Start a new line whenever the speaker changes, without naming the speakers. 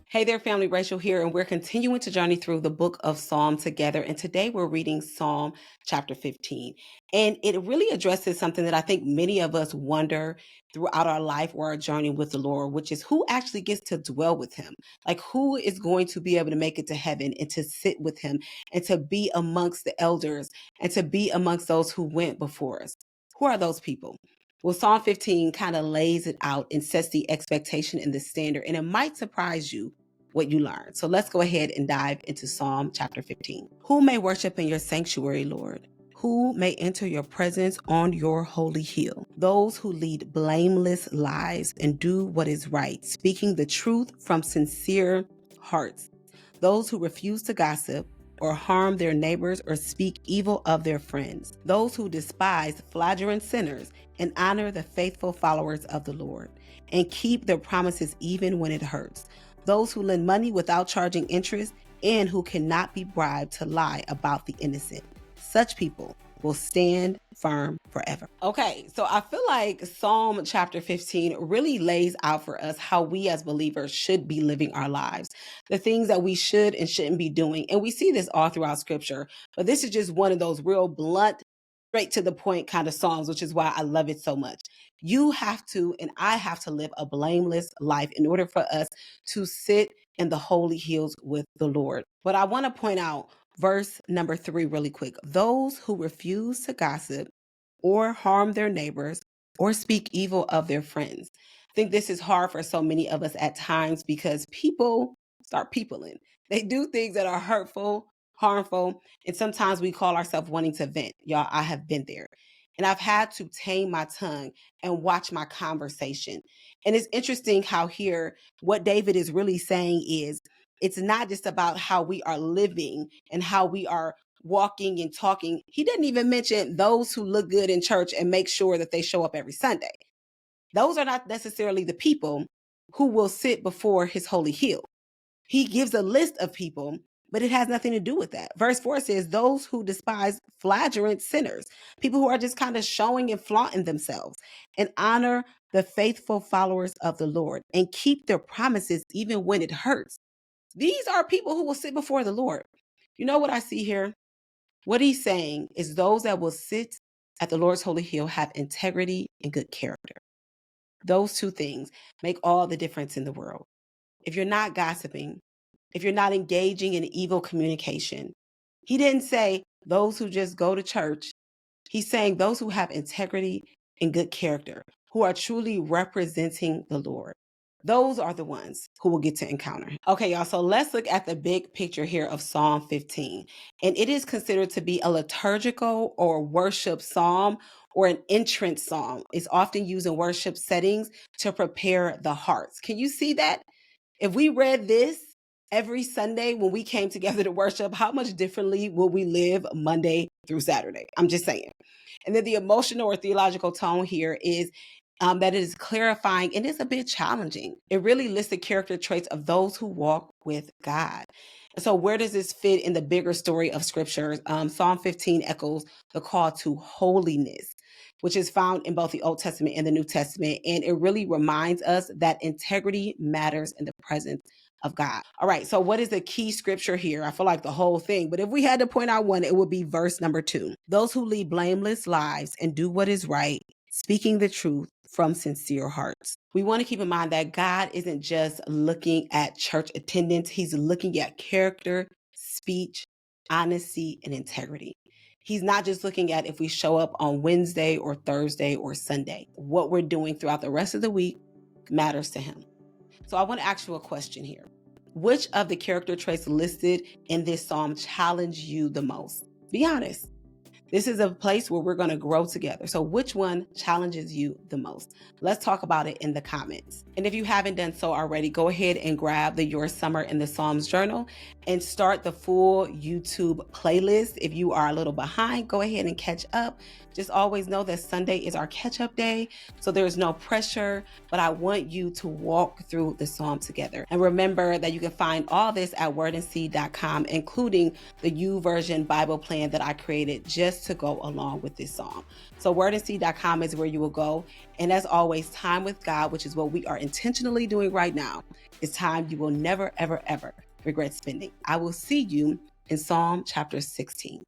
Hey there, family. Rachel here, and we're continuing to journey through the book of Psalm together. And today we're reading Psalm chapter 15. And it really addresses something that I think many of us wonder throughout our life or our journey with the Lord, which is who actually gets to dwell with Him? Like, who is going to be able to make it to heaven and to sit with Him and to be amongst the elders and to be amongst those who went before us? Who are those people? Well, Psalm 15 kind of lays it out and sets the expectation and the standard, and it might surprise you what you learn. So let's go ahead and dive into Psalm chapter 15. Who may worship in your sanctuary, Lord? Who may enter your presence on your holy hill? Those who lead blameless lives and do what is right, speaking the truth from sincere hearts. Those who refuse to gossip or harm their neighbors or speak evil of their friends. Those who despise flagrant sinners and honor the faithful followers of the Lord and keep their promises even when it hurts. Those who lend money without charging interest and who cannot be bribed to lie about the innocent. Such people will stand firm forever. Okay, so I feel like Psalm chapter 15 really lays out for us how we as believers should be living our lives, the things that we should and shouldn't be doing. And we see this all throughout scripture, but this is just one of those real blunt, straight to the point kind of Psalms, which is why I love it so much. You have to, and I have to live a blameless life in order for us to sit in the holy hills with the Lord. But I want to point out verse number 3 really quick. Those who refuse to gossip or harm their neighbors or speak evil of their friends. I think this is hard for so many of us at times because people start peopling. They do things that are hurtful, harmful, and sometimes we call ourselves wanting to vent. Y'all, I have been there. And I've had to tame my tongue and watch my conversation. And it's interesting how here, what David is really saying is, it's not just about how we are living and how we are walking and talking. He didn't even mention those who look good in church and make sure that they show up every Sunday. Those are not necessarily the people who will sit before his holy hill. He gives a list of people, but it has nothing to do with that. Verse 4 says, those who despise flagrant sinners, people who are just kind of showing and flaunting themselves, and honor the faithful followers of the Lord and keep their promises even when it hurts. These are people who will sit before the Lord. You know what I see here? What he's saying is those that will sit at the Lord's holy hill have integrity and good character. Those two things make all the difference in the world. If you're not gossiping, if you're not engaging in evil communication, he didn't say those who just go to church. He's saying those who have integrity and good character, who are truly representing the Lord. Those are the ones who will get to encounter him. Okay, y'all, so let's look at the big picture here of Psalm 15. And it is considered to be a liturgical or worship psalm or an entrance psalm. It's often used in worship settings to prepare the hearts. Can you see that? If we read this every Sunday when we came together to worship, how much differently will we live Monday through Saturday? I'm just saying. And then the emotional or theological tone here is that it is clarifying and it's a bit challenging. It really lists the character traits of those who walk with God. And so, where does this fit in the bigger story of Scripture? Psalm 15 echoes the call to holiness, which is found in both the Old Testament and the New Testament. And it really reminds us that integrity matters in the presence of God. All right, so what is the key scripture here? I feel like the whole thing, but if we had to point out one, it would be verse number 2. Those who lead blameless lives and do what is right, speaking the truth from sincere hearts. We want to keep in mind that God isn't just looking at church attendance, He's looking at character, speech, honesty, and integrity. He's not just looking at if we show up on Wednesday or Thursday or Sunday. What we're doing throughout the rest of the week matters to Him. So I want to ask you a question here. Which of the character traits listed in this psalm challenge you the most? Be honest. This is a place where we're going to grow together. So which one challenges you the most? Let's talk about it in the comments. And if you haven't done so already, go ahead and grab the Your Summer in the Psalms journal and start the full YouTube playlist. If you are a little behind, go ahead and catch up. Just always know that Sunday is our catch-up day, so there's no pressure, but I want you to walk through the psalm together. And remember that you can find all this at wordandseed.com, including the YouVersion Bible plan that I created just just to go along with this psalm. So wordandseed.com is where you will go. And as always, time with God, which is what we are intentionally doing right now, is time you will never, ever, ever regret spending. I will see you in Psalm chapter 16.